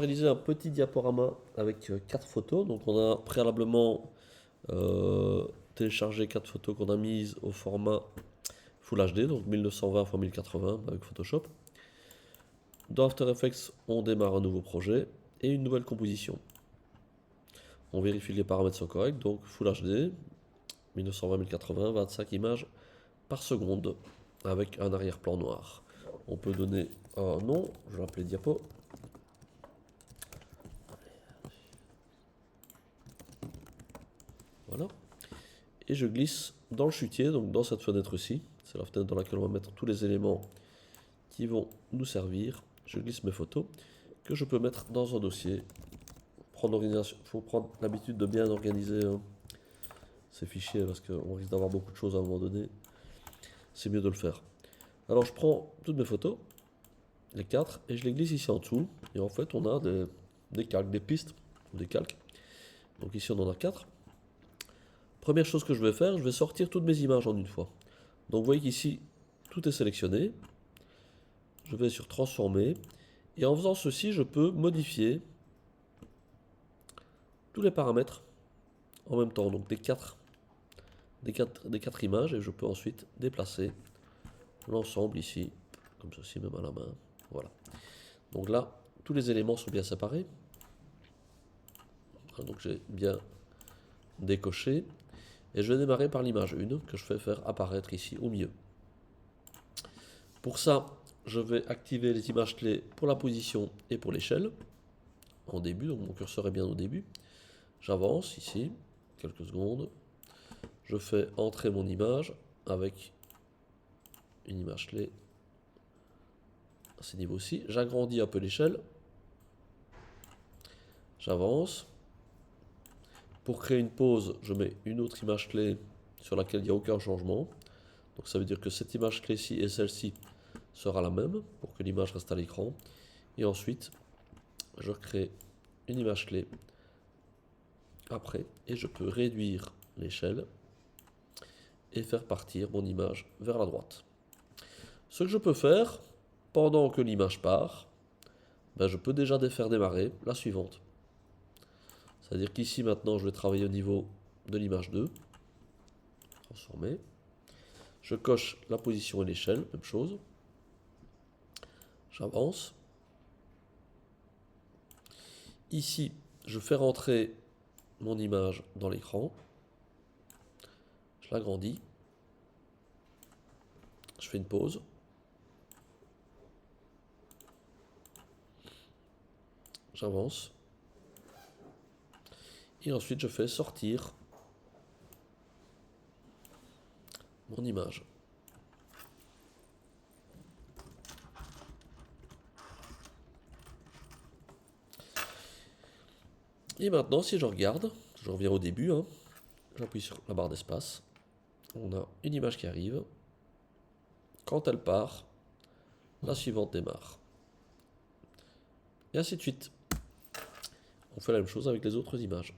Réaliser un petit diaporama avec 4 photos. Donc on a préalablement téléchargé 4 photos qu'on a mises au format Full HD, donc 1920 x 1080 avec Photoshop. Dans After Effects, on démarre un nouveau projet et une nouvelle composition. On vérifie que les paramètres sont corrects, donc Full HD, 1920 1080, 25 images par seconde avec un arrière-plan noir. On peut donner un nom, je vais l'appeler diapo. Voilà. Et je glisse dans le chutier, donc dans cette fenêtre-ci. C'est la fenêtre dans laquelle on va mettre tous les éléments qui vont nous servir. Je glisse mes photos que je peux mettre dans un dossier. Il faut prendre l'habitude de bien organiser ces fichiers parce qu'on risque d'avoir beaucoup de choses à un moment donné. C'est mieux de le faire. Alors je prends toutes mes photos, les 4, et je les glisse ici en dessous. Et en fait, on a des calques, des pistes, des calques. Donc ici, on en a 4. Première chose que je vais faire, je vais sortir toutes mes images en une fois. Donc vous voyez qu'ici, tout est sélectionné. Je vais sur transformer. Et en faisant ceci, je peux modifier tous les paramètres en même temps. Donc des quatre images. Et je peux ensuite déplacer l'ensemble ici, comme ceci, même à la main. Voilà. Donc là, tous les éléments sont bien séparés. Donc j'ai bien décoché. Et je vais démarrer par l'image 1 que je fais faire apparaître ici au milieu. Pour ça, je vais activer les images clés pour la position et pour l'échelle en début, donc mon curseur est bien au début. J'avance ici, quelques secondes. Je fais entrer mon image avec une image clé à ce niveau-ci. J'agrandis un peu l'échelle. J'avance. Pour créer une pause, je mets une autre image clé sur laquelle il n'y a aucun changement. Donc ça veut dire que cette image clé-ci et celle-ci sera la même pour que l'image reste à l'écran. Et ensuite, je crée une image clé après et je peux réduire l'échelle et faire partir mon image vers la droite. Ce que je peux faire pendant que l'image part, je peux déjà faire démarrer la suivante. C'est-à-dire qu'ici maintenant je vais travailler au niveau de l'image 2, transformer. Je coche la position et l'échelle, même chose. J'avance. Ici, je fais rentrer mon image dans l'écran. Je l'agrandis. Je fais une pause. J'avance. Et ensuite, je fais sortir mon image. Et maintenant, si je regarde, je reviens au début, j'appuie sur la barre d'espace. On a une image qui arrive. Quand elle part, la suivante démarre. Et ainsi de suite. On fait la même chose avec les autres images.